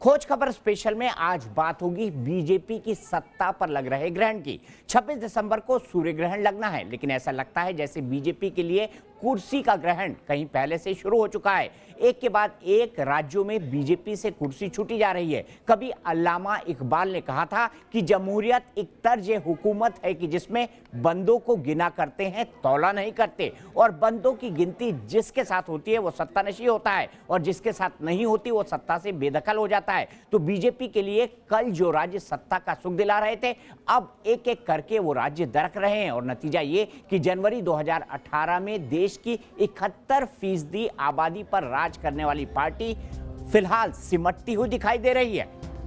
खोज खबर स्पेशल में आज बात होगी बीजेपी की सत्ता पर लग रहे ग्रहण की। 26 दिसंबर को सूर्य ग्रहण लगना है, लेकिन ऐसा लगता है जैसे बीजेपी के लिए कुर्सी का ग्रहण कहीं पहले से शुरू हो चुका है। एक के बाद एक राज्यों में बीजेपी से कुर्सी छूटी जा रही है। कभी अल्लामा इकबाल ने कहा था कि जमहूरियत एक तर्ज हुकूमत है कि जिसमें बंदों को गिना करते हैं, तौला नहीं करते, और बंदों की गिनती जिसके साथ होती है वो सत्तानशी होता है और जिसके साथ नहीं होती वो सत्ता से बेदखल हो जाता है। तो बीजेपी के लिए कल जो राज्य सत्ता का सुख दिला रहे थे, अब एक एक करके वो राज्य दरक रहे हैं और नतीजा ये कि जनवरी 2018 में देश की 71% आबादी पर राज करने वाली पार्टी फिलहाल सिमटती हुई दिखाई दे रही है,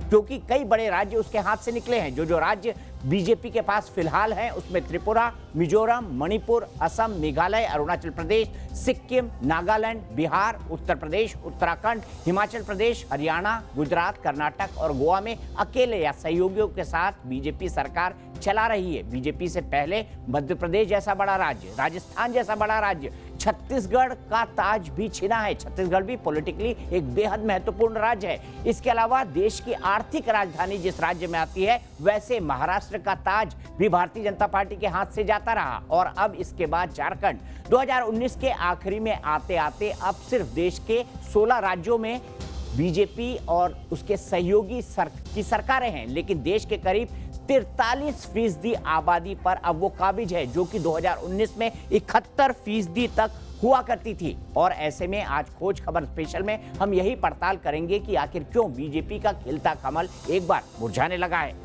क्योंकि कई बड़े राज्य उसके हाथ से निकले हैं। जो राज्य बीजेपी के पास फिलहाल हैं उसमें त्रिपुरा, मिजोरम, मणिपुर, असम, मेघालय, अरुणाचल प्रदेश, सिक्किम, नागालैंड, बिहार, उत्तर प्रदेश, उत्तराखंड, हिमाचल प्रदेश, हरियाणा, गुजरात, कर्नाटक और गोवा में अकेले या सहयोगियों के साथ बीजेपी सरकार चला रही है। बीजेपी से पहले मध्य प्रदेश जैसा बड़ा राज्य, राजस्थान जैसा बड़ा राज्य, छत्तीसगढ़ का ताज भी छीना है। छत्तीसगढ़ भी पॉलिटिकली एक बेहद महत्वपूर्ण राज्य है। इसके अलावा देश की आर्थिक राजधानी जिस राज्य में आती है, वैसे महाराष्ट्र का ताज भी भारतीय जनता पार्टी के हाथ से जाता रहा और अब इसके बाद झारखंड। 2019 के आखिरी में आते आते अब सिर्फ देश के 16 राज्यों में बीजेपी और उसके सहयोगी की सरकारें हैं, लेकिन देश के करीब 43% आबादी पर अब वो काबिज है, जो कि 2019 में 71% तक हुआ करती थी। और ऐसे में आज खोज खबर स्पेशल में हम यही पड़ताल करेंगे कि आखिर क्यों बीजेपी का खिलता कमल एक बार मुरझाने लगा है।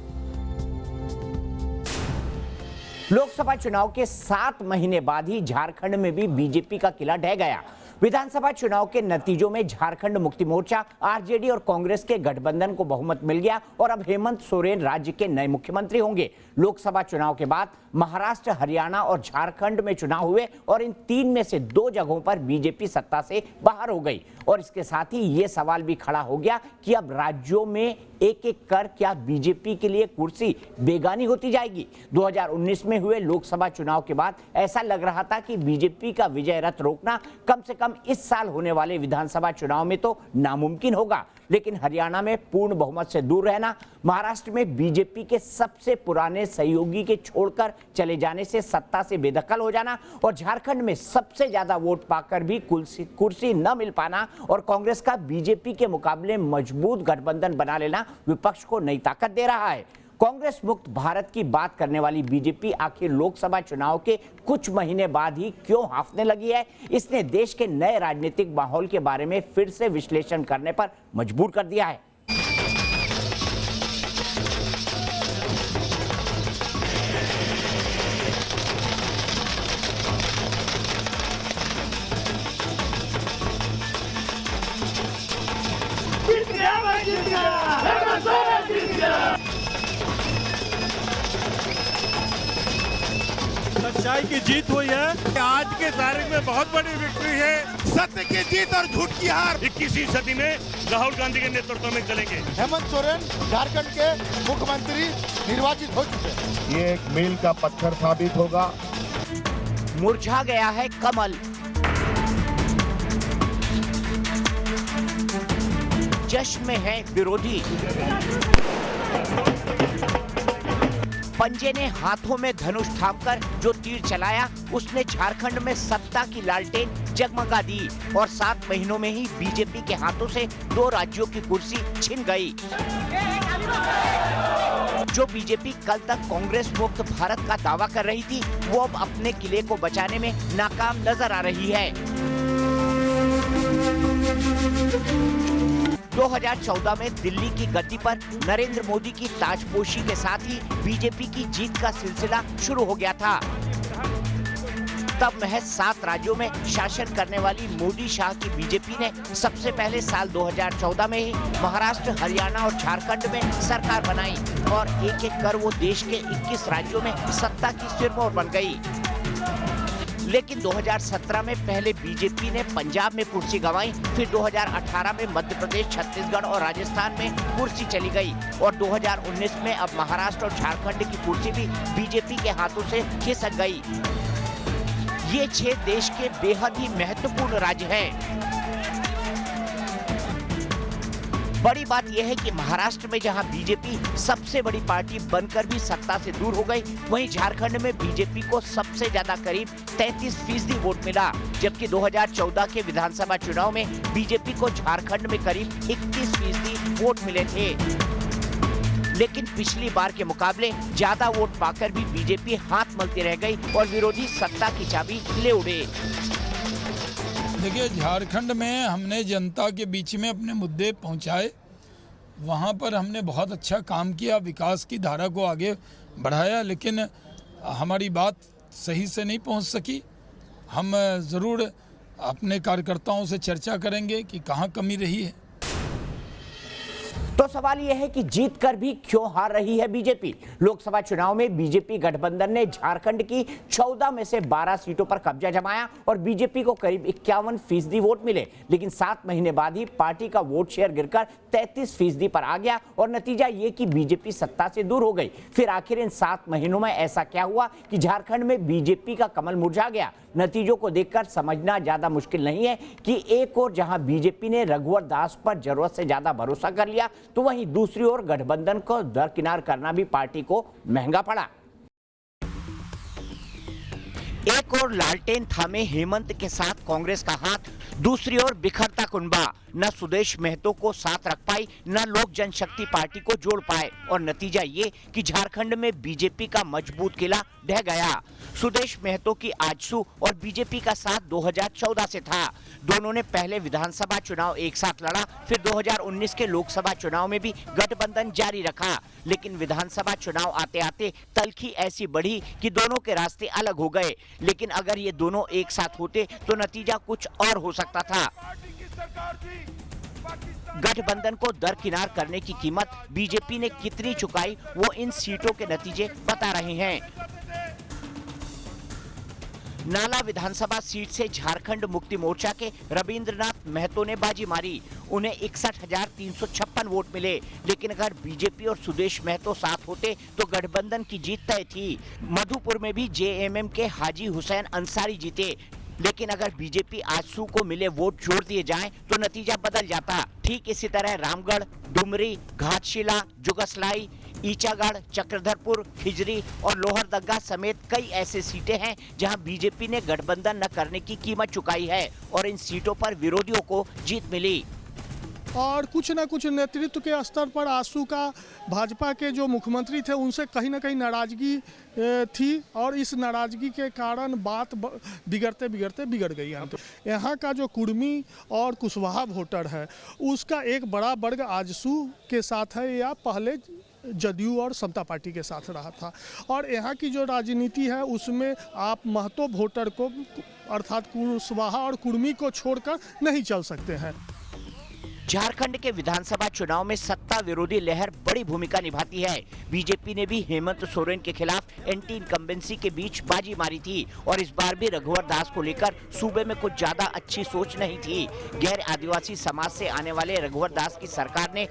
लोकसभा चुनाव के 7 महीने बाद ही झारखंड में भी बीजेपी का किला ढह गया। विधानसभा चुनाव के नतीजों में झारखंड मुक्ति मोर्चा, आरजेडी और कांग्रेस के गठबंधन को बहुमत मिल गया और अब हेमंत सोरेन राज्य के नए मुख्यमंत्री होंगे। लोकसभा चुनाव के बाद महाराष्ट्र, हरियाणा और झारखंड में चुनाव हुए और इन 3 में से 2 जगहों पर बीजेपी सत्ता से बाहर हो गई। और इसके साथ ही ये सवाल भी खड़ा हो गया कि अब राज्यों में एक एक कर क्या बीजेपी के लिए कुर्सी बेगानी होती जाएगी। 2019 में हुए लोकसभा चुनाव के बाद ऐसा लग रहा था कि बीजेपी का विजय रथ रोकना कम से कम इस साल होने वाले विधानसभा चुनाव में तो नामुमकिन होगा, लेकिन हरियाणा में पूर्ण बहुमत से दूर रहना, महाराष्ट्र में बीजेपी के सबसे पुराने सहयोगी के छोड़कर चले जाने से सत्ता से बेदखल हो जाना और झारखंड में सबसे ज्यादा वोट पाकर भी कुर्सी न मिल पाना और कांग्रेस का बीजेपी के मुकाबले मजबूत गठबंधन बना लेना विपक्ष को नई ताकत दे रहा है। कांग्रेस मुक्त भारत की बात करने वाली बीजेपी आखिर लोकसभा चुनाव के कुछ महीने बाद ही क्यों हाफने लगी है, इसने देश के नए राजनीतिक माहौल के बारे में फिर से विश्लेषण करने पर मजबूर कर दिया है। सच्चाई की जीत हुई है। आज के तारीख में बहुत बड़ी विक्ट्री है। सत्य की जीत और झूठ की हार 21वीं सदी में राहुल गांधी के नेतृत्व में चलेंगे। हेमंत सोरेन झारखंड के मुख्यमंत्री निर्वाचित हो चुके हैं। ये एक मील का पत्थर साबित होगा। मुरझा गया है कमल, जश्न में है विरोधी। पंजे ने हाथों में धनुष थामकर जो तीर चलाया, उसने झारखंड में सत्ता की लालटेन जगमगा दी और 7 महीनों में ही बीजेपी के हाथों से 2 राज्यों की कुर्सी छिन गई। जो बीजेपी कल तक कांग्रेस मुक्त भारत का दावा कर रही थी, वो अब अपने किले को बचाने में नाकाम नजर आ रही है। 2014 में दिल्ली की गद्दी पर नरेंद्र मोदी की ताजपोशी के साथ ही बीजेपी की जीत का सिलसिला शुरू हो गया था। तब महज 7 राज्यों में शासन करने वाली मोदी शाह की बीजेपी ने सबसे पहले साल 2014 में ही महाराष्ट्र, हरियाणा और झारखंड में सरकार बनाई और एक एक कर वो देश के 21 राज्यों में सत्ता की सिरमौर बन गई। लेकिन 2017 में पहले बीजेपी ने पंजाब में कुर्सी गंवाई, फिर 2018 में मध्य प्रदेश, छत्तीसगढ़ और राजस्थान में कुर्सी चली गई और 2019 में अब महाराष्ट्र और झारखंड की कुर्सी भी बीजेपी के हाथों से खिसक गई। ये 6 देश के बेहद ही महत्वपूर्ण राज्य हैं। बड़ी बात यह है कि महाराष्ट्र में जहां बीजेपी सबसे बड़ी पार्टी बनकर भी सत्ता से दूर हो गई, वहीं झारखंड में बीजेपी को सबसे ज्यादा करीब 33% वोट मिला, जबकि 2014 के विधानसभा चुनाव में बीजेपी को झारखंड में करीब 21% वोट मिले थे। लेकिन पिछली बार के मुकाबले ज्यादा वोट पाकर भी बीजेपी हाथ मलती रह गई और विरोधी सत्ता की चाबी ले उड़े। देखिए, झारखंड में हमने जनता के बीच में अपने मुद्दे पहुंचाए, वहां पर हमने बहुत अच्छा काम किया, विकास की धारा को आगे बढ़ाया, लेकिन हमारी बात सही से नहीं पहुंच सकी। हम ज़रूर अपने कार्यकर्ताओं से चर्चा करेंगे कि कहां कमी रही है। तो सवाल यह है कि जीत कर भी क्यों हार रही है बीजेपी। लोकसभा चुनाव में बीजेपी गठबंधन ने झारखंड की 14 में से 12 सीटों पर कब्जा जमाया और बीजेपी को करीब 51% वोट मिले, लेकिन 7 महीने बाद ही पार्टी का वोट शेयर गिरकर 33% पर आ गया और नतीजा ये कि बीजेपी सत्ता से दूर हो गई। फिर आखिर इन 7 महीनों में ऐसा क्या हुआ कि झारखंड में बीजेपी का कमल मुरझा गया। नतीजों को देखकर समझना ज्यादा मुश्किल नहीं है कि एक ओर जहां बीजेपी ने रघुवर दास पर जरूरत से ज्यादा भरोसा कर लिया, तो वहीं दूसरी ओर गठबंधन को दरकिनार करना भी पार्टी को महंगा पड़ा। एक ओर लालटेन थामे हेमंत के साथ कांग्रेस का हाथ, दूसरी ओर बिखरता कुनबा। न सुदेश महतो को साथ रख पाई, न लोक जनशक्ति पार्टी को जोड़ पाए और नतीजा ये कि झारखंड में बीजेपी का मजबूत किला ढह गया। सुदेश महतो की आजसू और बीजेपी का साथ 2014 से था। दोनों ने पहले विधानसभा चुनाव एक साथ लड़ा, फिर 2019 के लोकसभा चुनाव में भी गठबंधन जारी रखा, लेकिन विधानसभा चुनाव आते आते तल्खी ऐसी बढ़ी कि दोनों के रास्ते अलग हो गए। लेकिन अगर ये दोनों एक साथ होते तो नतीजा कुछ और हो सकता था। गठबंधन को दरकिनार करने की कीमत बीजेपी ने कितनी चुकाई, वो इन सीटों के नतीजे बता रहे हैं। नाला विधानसभा सीट से झारखंड मुक्ति मोर्चा के रविंद्रनाथ महतो ने बाजी मारी। उन्हें 61,356 वोट मिले, लेकिन अगर बीजेपी और सुदेश महतो साथ होते तो गठबंधन की जीत तय थी। मधुपुर में भी जेएमएम के हाजी हुसैन अंसारी जीते, लेकिन अगर बीजेपी आजसू को मिले वोट जोड़ दिए जाएं तो नतीजा बदल जाता। ठीक इसी तरह रामगढ़, डुमरी, घाटशिला, जुगसलाई, ईचागढ़, चक्रधरपुर, खिजरी और लोहरदगा समेत कई ऐसे सीटें हैं जहां बीजेपी ने गठबंधन न करने की कीमत चुकाई है और इन सीटों पर विरोधियों को जीत मिली। और कुछ न कुछ नेतृत्व के स्तर पर आजसू का भाजपा के जो मुख्यमंत्री थे उनसे कहीं ना कहीं नाराजगी थी और इस नाराजगी के कारण बात बिगड़ते बिगड़ते बिगड़ गई। यहाँ का जो कुर्मी और कुशवाहा वोटर है उसका एक बड़ा वर्ग आजसू के साथ है या पहले जदयू और समता पार्टी के साथ रहा था। और यहाँ की जो राजनीति है उसमें आप महतो वोटर को अर्थात कुशवाहा और कुर्मी को छोड़कर नहीं चल सकते हैं। झारखंड के विधानसभा चुनाव में सत्ता विरोधी लहर बड़ी भूमिका निभाती है। बीजेपी ने भी हेमंत सोरेन के खिलाफ एंटी इनकम्बेंसी के बीच बाजी मारी थी और इस बार भी रघुवर दास को लेकर सूबे में कुछ ज्यादा अच्छी सोच नहीं थी। गैर आदिवासी समाज से आने वाले रघुवर दास की सरकार ने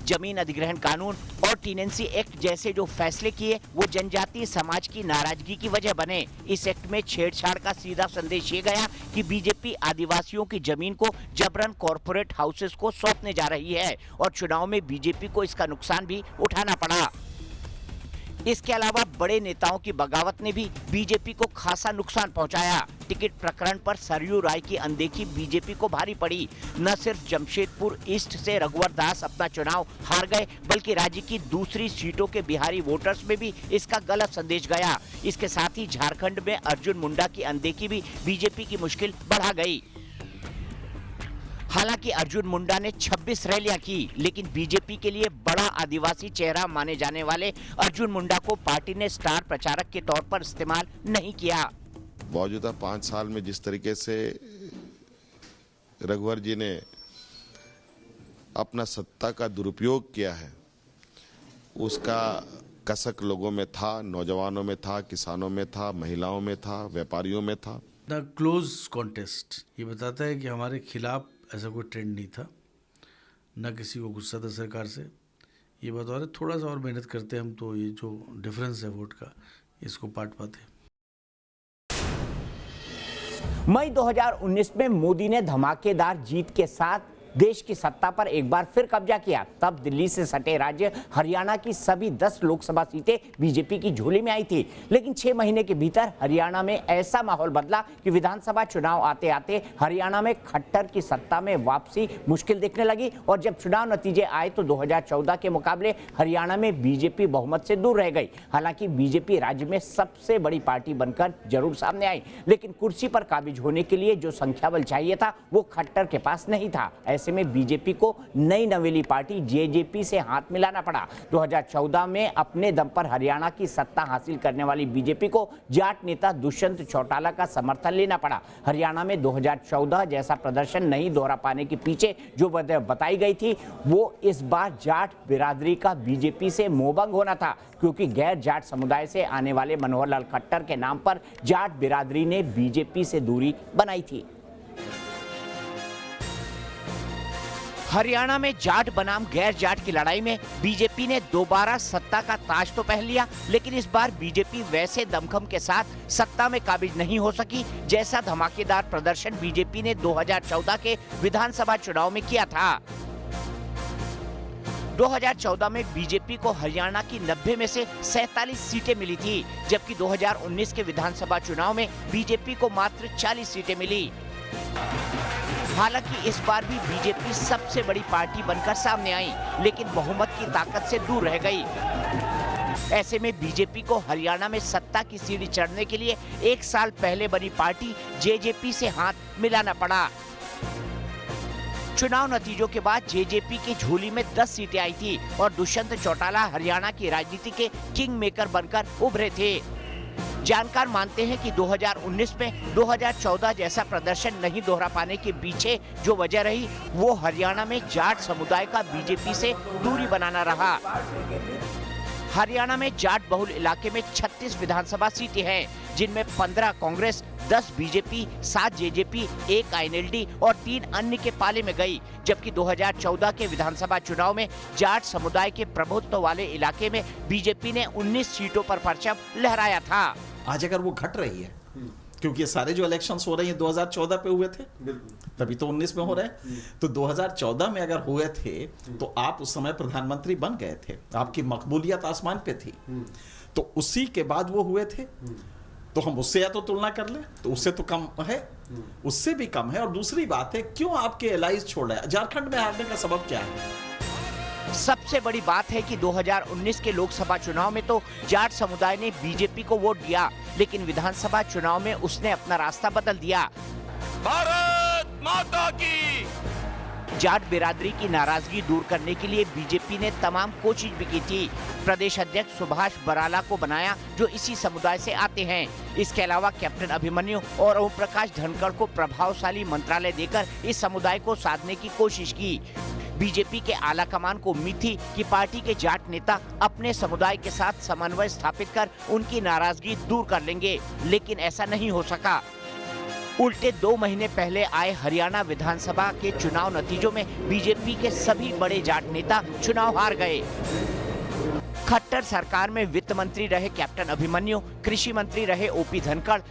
जमीन अधिग्रहण कानून और टीनेंसी एक्ट जैसे जो फैसले किए वो जनजातीय समाज की नाराजगी की वजह बने। इस एक्ट में छेड़छाड़ का सीधा संदेश ये गया कि बीजेपी आदिवासियों की जमीन को जबरन कॉरपोरेट हाउसेस को सौंपने जा रही है और चुनाव में बीजेपी को इसका नुकसान भी उठाना पड़ा। इसके अलावा बड़े नेताओं की बगावत ने भी बीजेपी को खासा नुकसान पहुंचाया। टिकट प्रकरण पर सरयू राय की अनदेखी बीजेपी को भारी पड़ी। न सिर्फ जमशेदपुर ईस्ट से रघुवर दास अपना चुनाव हार गए, बल्कि राज्य की दूसरी सीटों के बिहारी वोटर्स में भी इसका गलत संदेश गया। इसके साथ ही झारखंड में अर्जुन मुंडा की अनदेखी भी बीजेपी की मुश्किल बढ़ा गई। हालांकि अर्जुन मुंडा ने 26 रैलियां की, लेकिन बीजेपी के लिए बड़ा आदिवासी चेहरा माने जाने वाले अर्जुन मुंडा को पार्टी ने स्टार प्रचारक के तौर पर इस्तेमाल नहीं किया। मौजूदा 5 साल में जिस तरीके से रघुवर जी ने अपना सत्ता का दुरुपयोग किया है, उसका कसक लोगों में था, नौजवानों में था, किसानों में था, महिलाओं में था, व्यापारियों में था। द क्लोज कॉन्टेस्ट ये बताता है कि हमारे खिलाफ ऐसा कोई ट्रेंड नहीं था, न किसी को गुस्सा था सरकार से। ये बता रहे थोड़ा सा और मेहनत करते हम तो ये जो डिफरेंस है वोट का इसको पाट पाते। मई 2019 में मोदी ने धमाकेदार जीत के साथ देश की सत्ता पर एक बार फिर कब्जा किया, तब दिल्ली से सटे राज्य हरियाणा की सभी 10 लोकसभा सीटें बीजेपी की झोली में आई थी। लेकिन 6 महीने के भीतर हरियाणा में ऐसा माहौल बदला कि विधानसभा चुनाव आते आते हरियाणा में खट्टर की सत्ता में वापसी मुश्किल दिखने लगी और जब चुनाव नतीजे आए तो 2014 के मुकाबले हरियाणा में बीजेपी बहुमत से दूर रह गई। हालांकि बीजेपी राज्य में सबसे बड़ी पार्टी बनकर जरूर सामने आई, लेकिन कुर्सी पर काबिज होने के लिए जो संख्याबल चाहिए था वो खट्टर के पास नहीं था। ऐसे में बीजेपी को नई नवेली पार्टी जेजेपी से हाथ मिलाना पड़ा। 2014 में अपने दम पर हरियाणा की सत्ता हासिल करने वाली बीजेपी को जाट नेता दुष्यंत चौटाला का समर्थन लेना पड़ा। हरियाणा में 2014 जैसा प्रदर्शन नहीं दोहरा पाने के पीछे जो वजह बताई गई थी वो इस बार जाट बिरादरी का बीजेपी से मोहभंग होना था, क्योंकि गैर जाट समुदाय से आने वाले मनोहर लाल खट्टर के नाम पर जाट बिरादरी ने बीजेपी से दूरी बनाई थी। हरियाणा में जाट बनाम गैर जाट की लड़ाई में बीजेपी ने दोबारा सत्ता का ताज तो पहन लिया, लेकिन इस बार बीजेपी वैसे दमखम के साथ सत्ता में काबिज नहीं हो सकी जैसा धमाकेदार प्रदर्शन बीजेपी ने 2014 के विधानसभा चुनाव में किया था। 2014 में बीजेपी को हरियाणा की 90 में से 47 सीटें मिली थी, जबकि 2019 के विधानसभा चुनाव में बीजेपी को मात्र 40 सीटें मिली। हालांकि इस बार भी बीजेपी सबसे बड़ी पार्टी बनकर सामने आई, लेकिन बहुमत की ताकत से दूर रह गई। ऐसे में बीजेपी को हरियाणा में सत्ता की सीढ़ी चढ़ने के लिए 1 साल पहले बनी पार्टी जेजेपी से हाथ मिलाना पड़ा। चुनाव नतीजों के बाद जेजेपी की झोली में 10 सीटें आई थी और दुष्यंत चौटाला हरियाणा की राजनीति के किंग मेकर बनकर उभरे थे। जानकार मानते हैं कि 2019 में 2014 जैसा प्रदर्शन नहीं दोहरा पाने के पीछे जो वजह रही वो हरियाणा में जाट समुदाय का बीजेपी से दूरी बनाना रहा। हरियाणा में जाट बहुल इलाके में 36 विधानसभा सीटें हैं, जिनमें 15 कांग्रेस, 10 बीजेपी, 7 जेजेपी, 1 आईएनएलडी और 3 अन्य के पाले में गई। जबकि 2014 के विधानसभा चुनाव में जाट समुदाय के प्रभुत्व वाले इलाके में बीजेपी ने 19 सीटों पर परचम लहराया था। आज अगर वो घट रही है, क्योंकि ये सारे जो इलेक्शंस हो रहे हैं 2014 पे हुए थे, तभी तो 19 में हो रहे हैं। तो 2014 में अगर हुए थे तो आप उस समय प्रधानमंत्री बन गए थे, आपकी मकबूलियत आसमान पे थी। तो उसी के बाद वो हुए थे, तो हम उससे या तो तुलना कर लें तो उससे तो कम है, उससे भी कम है। और दूसरी बात है, क्यों आपके एलाइज छोड़ रहे हैं? झारखंड में हारने का सबब क्या है? सबसे बड़ी बात है कि 2019 के लोकसभा चुनाव में तो जाट समुदाय ने बीजेपी को वोट दिया, लेकिन विधानसभा चुनाव में उसने अपना रास्ता बदल दिया। भारत माता की। जाट बिरादरी की नाराजगी दूर करने के लिए बीजेपी ने तमाम कोशिश भी की थी। प्रदेश अध्यक्ष सुभाष बराला को बनाया जो इसी समुदाय से आते हैं। इसके अलावा कैप्टन अभिमन्यु और ओम प्रकाश धनखड़ को प्रभावशाली मंत्रालय देकर इस समुदाय को साधने की कोशिश की। बीजेपी के आला कमान को उम्मीद थी कि पार्टी के जाट नेता अपने समुदाय के साथ समन्वय स्थापित कर उनकी नाराजगी दूर कर लेंगे, लेकिन ऐसा नहीं हो सका। उल्टे 2 महीने पहले आए हरियाणा विधानसभा के चुनाव नतीजों में बीजेपी के सभी बड़े जाट नेता चुनाव हार गए। खट्टर सरकार में वित्त मंत्री रहे कैप्टन अभिमन्यु, कृषि मंत्री रहे ओपी धनखड़,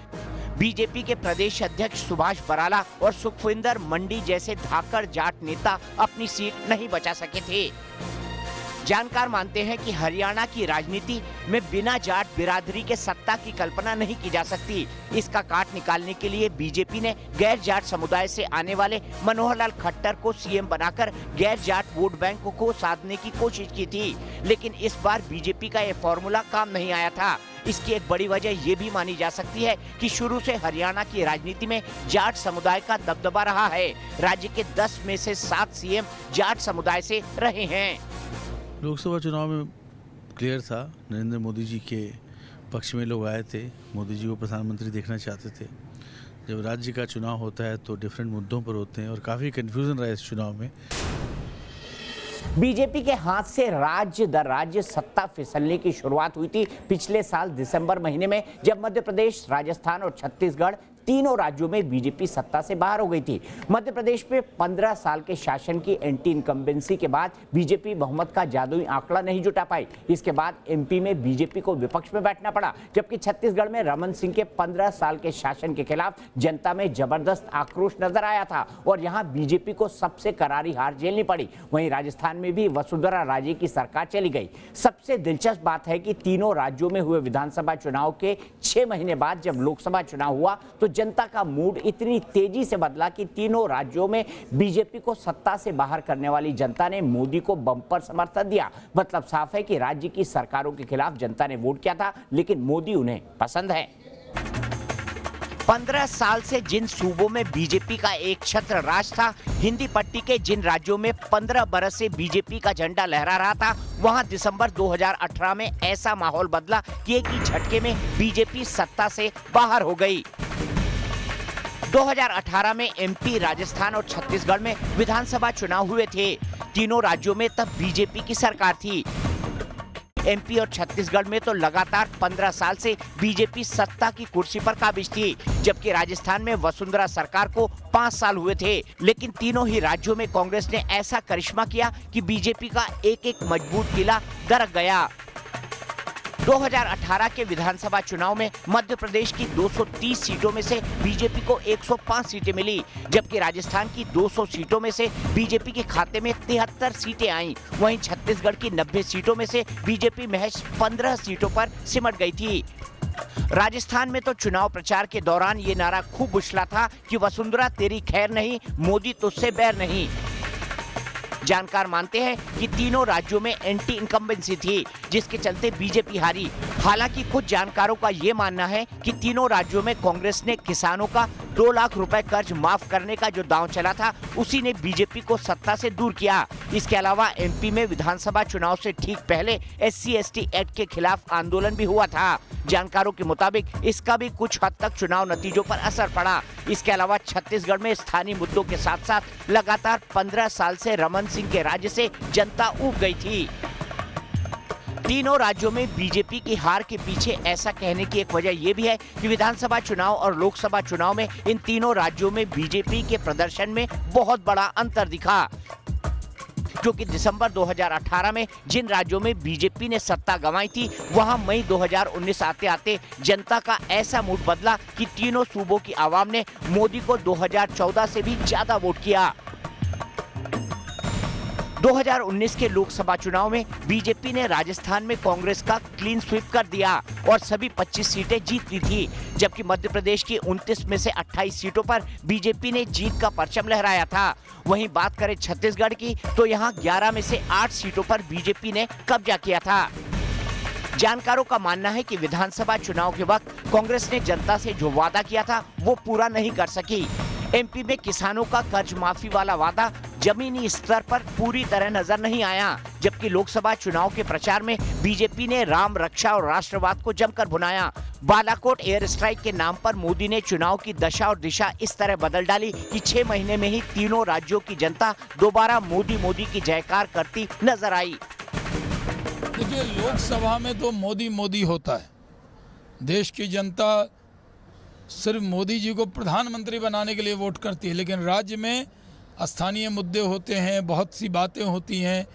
बीजेपी के प्रदेश अध्यक्ष सुभाष बराला और सुखविंदर मंडी जैसे धाकड़ जाट नेता अपनी सीट नहीं बचा सके थे। जानकार मानते हैं कि हरियाणा की राजनीति में बिना जाट बिरादरी के सत्ता की कल्पना नहीं की जा सकती। इसका काट निकालने के लिए बीजेपी ने गैर जाट समुदाय से आने वाले मनोहर लाल खट्टर को सीएम बनाकर गैर जाट वोट बैंक को साधने की कोशिश की थी, लेकिन इस बार बीजेपी का ये फॉर्मूला काम नहीं आया था। इसकी एक बड़ी वजह ये भी मानी जा सकती है कि शुरू से हरियाणा की राजनीति में जाट समुदाय का दबदबा रहा है। राज्य के 10 में से 7 सीएम जाट समुदाय से रहे हैं। लोकसभा चुनाव में क्लियर था, नरेंद्र मोदी जी के पक्ष में लोग आए थे, मोदी जी को प्रधानमंत्री देखना चाहते थे। जब राज्य का चुनाव होता है तो डिफरेंट मुद्दों पर होते हैं और काफ़ी कन्फ्यूज़न रहा इस चुनाव में। बीजेपी के हाथ से राज्य दर राज्य सत्ता फिसलने की शुरुआत हुई थी पिछले साल दिसंबर महीने में, जब मध्य प्रदेश, राजस्थान और छत्तीसगढ़ तीनों राज्यों में बीजेपी सत्ता से बाहर हो गई थी। मध्य प्रदेश में 15 साल के शासन की एंटी इनकम्बेंसी के बाद बीजेपी बहुमत का जादुई आंकड़ा नहीं जुटा पाई। इसके बाद एमपी में बीजेपी को विपक्ष में बैठना पड़ा, जबकि छत्तीसगढ़ में रमन सिंह के 15 साल के शासन के खिलाफ जनता में जबरदस्त आक्रोश नजर आया था और यहां बीजेपी को सबसे करारी हार झेलनी पड़ी। वहीं राजस्थान में भी वसुंधरा राजे की सरकार चली गई। सबसे दिलचस्प बात है कि तीनों राज्यों में हुए विधानसभा चुनाव के 6 महीने बाद जब लोकसभा चुनाव हुआ तो जनता का मूड इतनी तेजी से बदला कि तीनों राज्यों में बीजेपी को सत्ता से बाहर करने वाली जनता ने मोदी को बम्पर समर्थन दिया। मतलब साफ है कि राज्य की सरकारों के खिलाफ जनता ने वोट किया था, लेकिन मोदी उन्हें पसंद है। 15 साल से जिन सूबों में बीजेपी का एक छत्र राज था, हिंदी पट्टी के जिन राज्यों में 15 बरस से बीजेपी का झंडा लहरा रहा था, वहां दिसंबर 2018 में ऐसा माहौल बदला कि एक ही झटके में बीजेपी सत्ता से बाहर हो गई। 2018 में एमपी, राजस्थान और छत्तीसगढ़ में विधानसभा चुनाव हुए थे। तीनों राज्यों में तब बीजेपी की सरकार थी। एमपी और छत्तीसगढ़ में तो लगातार 15 साल से बीजेपी सत्ता की कुर्सी पर काबिज थी, जबकि राजस्थान में वसुंधरा सरकार को 5 साल हुए थे। लेकिन तीनों ही राज्यों में कांग्रेस ने ऐसा करिश्मा किया कि बीजेपी का एक एक मजबूत किला दरक गया। 2018 के विधानसभा चुनाव में मध्य प्रदेश की 230 सीटों में से बीजेपी को 105 सीटें मिली, जबकि राजस्थान की 200 सीटों में से बीजेपी के खाते में 73 सीटें आईं। वहीं छत्तीसगढ़ की 90 सीटों में से बीजेपी महज 15 सीटों पर सिमट गई थी। राजस्थान में तो चुनाव प्रचार के दौरान ये नारा खूब उछला था कि वसुंधरा तेरी खैर नहीं, मोदी तुझसे बैर नहीं। जानकार मानते हैं कि तीनों राज्यों में एंटी इनकम्बेंसी थी, जिसके चलते बीजेपी हारी। हालांकि कुछ जानकारों का ये मानना है कि तीनों राज्यों में कांग्रेस ने किसानों का 2 लाख रुपए कर्ज माफ करने का जो दांव चला था, उसी ने बीजेपी को सत्ता से दूर किया। इसके अलावा एमपी में विधानसभा चुनाव से ठीक पहले SC/ST एक्ट के खिलाफ आंदोलन भी हुआ था। जानकारों के मुताबिक इसका भी कुछ हद तक चुनाव नतीजों पर असर पड़ा। इसके अलावा छत्तीसगढ़ में स्थानीय मुद्दों के साथ साथ लगातार 15 साल से रमन सिंह के राज्य से जनता ऊब गई थी। तीनों राज्यों में बीजेपी की हार के पीछे ऐसा कहने की एक वजह यह भी है कि विधानसभा चुनाव और लोकसभा चुनाव में इन तीनों राज्यों में बीजेपी के प्रदर्शन में बहुत बड़ा अंतर दिखा, क्योंकि दिसंबर 2018 में जिन राज्यों में बीजेपी ने सत्ता गंवाई थी, वहां मई 2019 आते आते जनता का ऐसा मूड बदला कि तीनों सूबों की आवाम ने मोदी को 2014 से भी ज्यादा वोट किया। 2019 के लोकसभा चुनाव में बीजेपी ने राजस्थान में कांग्रेस का क्लीन स्वीप कर दिया और सभी 25 सीटें जीत ली थी, जबकि मध्य प्रदेश की 29 में से 28 सीटों पर बीजेपी ने जीत का परचम लहराया था। वहीं बात करें छत्तीसगढ़ की, तो यहां 11 में से 8 सीटों पर बीजेपी ने कब्जा किया था। जानकारों का मानना है कि विधानसभा चुनाव के वक्त कांग्रेस ने जनता से जो वादा किया था, वो पूरा नहीं कर सकी। एमपी में किसानों का कर्ज माफी वाला वादा जमीनी स्तर पर पूरी तरह नजर नहीं आया, जबकि लोकसभा चुनाव के प्रचार में बीजेपी ने राम रक्षा और राष्ट्रवाद को जमकर भुनाया। बालाकोट एयर स्ट्राइक के नाम पर मोदी ने चुनाव की दशा और दिशा इस तरह बदल डाली कि 6 महीने में ही तीनों राज्यों की जनता दोबारा मोदी मोदी की जयकार करती नजर आई। देखिए, लोकसभा में तो मोदी मोदी होता है। देश की जनता सिर्फ मोदी जी को प्रधानमंत्री बनाने के लिए वोट करती है, लेकिन राज्य में स्थानीय मुद्दे होते हैं, बहुत सी बातें होती हैं,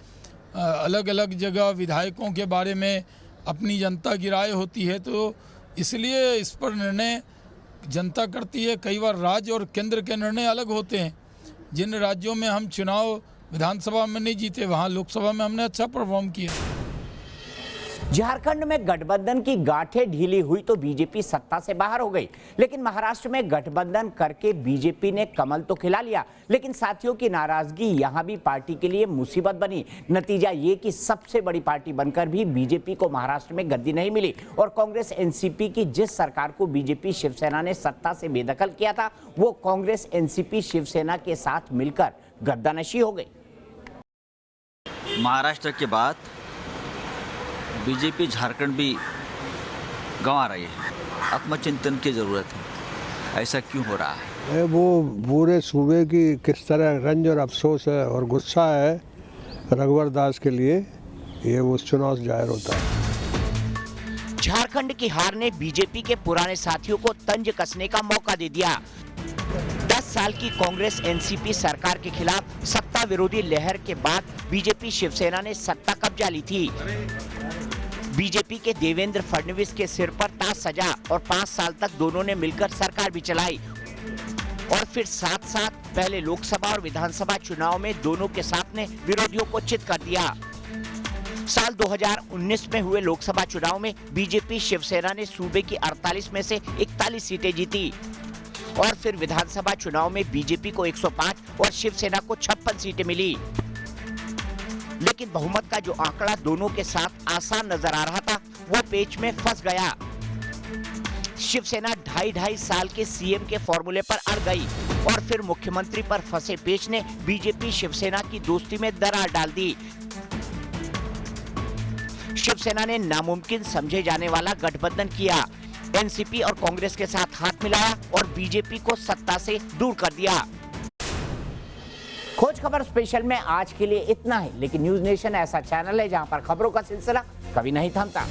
अलग अलग जगह विधायकों के बारे में अपनी जनता की राय होती है, तो इसलिए इस पर निर्णय जनता करती है। कई बार राज्य और केंद्र के निर्णय अलग होते हैं। जिन राज्यों में हम चुनाव विधानसभा में नहीं जीते, वहाँ लोकसभा में हमने अच्छा परफॉर्म किया। झारखंड में गठबंधन की गांठें ढीली हुई तो बीजेपी सत्ता से बाहर हो गई, लेकिन महाराष्ट्र में गठबंधन करके बीजेपी ने कमल तो खिला लिया, लेकिन साथियों की नाराजगी यहां भी पार्टी के लिए मुसीबत बनी। नतीजा ये कि सबसे बड़ी पार्टी बनकर भी बीजेपी को महाराष्ट्र में गद्दी नहीं मिली और कांग्रेस एनसीपी की जिस सरकार को बीजेपी शिवसेना ने सत्ता से बेदखल किया था, वो कांग्रेस एनसीपी शिवसेना के साथ मिलकर गद्दानशी हो गई। महाराष्ट्र के बाद बीजेपी झारखंड भी गंवा रही है। आत्मचिंतन की जरूरत है, ऐसा क्यों हो रहा है? वो पूरे सूबे की किस तरह रंज और अफसोस है और गुस्सा है रघुवर दास के लिए, ये उस चुनाव से जाहिर होता है। झारखंड की हार ने बीजेपी के पुराने साथियों को तंज कसने का मौका दे दिया। 10 साल की कांग्रेस एनसीपी सरकार के खिलाफ सत्ता विरोधी लहर के बाद बीजेपी शिवसेना ने सत्ता कब्जा ली थी। बीजेपी के देवेंद्र फडणवीस के सिर पर ताज सजा और 5 साल तक दोनों ने मिलकर सरकार भी चलाई और फिर साथ-साथ पहले लोकसभा और विधानसभा चुनाव में दोनों के साथ ने विरोधियों को चित कर दिया। साल 2019 में हुए लोकसभा चुनाव में बीजेपी शिवसेना ने सूबे की 48 में से 41 सीटें जीती और फिर विधानसभा चुनाव में बीजेपी को 105 और शिवसेना को 56 सीटें मिली। लेकिन बहुमत का जो आंकड़ा दोनों के साथ आसान नजर आ रहा था, वो पेच में फंस गया। शिवसेना 2.5 साल के सीएम के फॉर्मूले पर अड़ गई और फिर मुख्यमंत्री पर फंसे पेच ने बीजेपी शिवसेना की दोस्ती में दरार डाल दी। शिवसेना ने नामुमकिन समझे जाने वाला गठबंधन किया, एनसीपी और कांग्रेस के साथ हाथ मिलाया और बीजेपी को सत्ता से दूर कर दिया। खोज खबर स्पेशल में आज के लिए इतना ही, लेकिन न्यूज नेशन ऐसा चैनल है जहां पर खबरों का सिलसिला कभी नहीं थमता।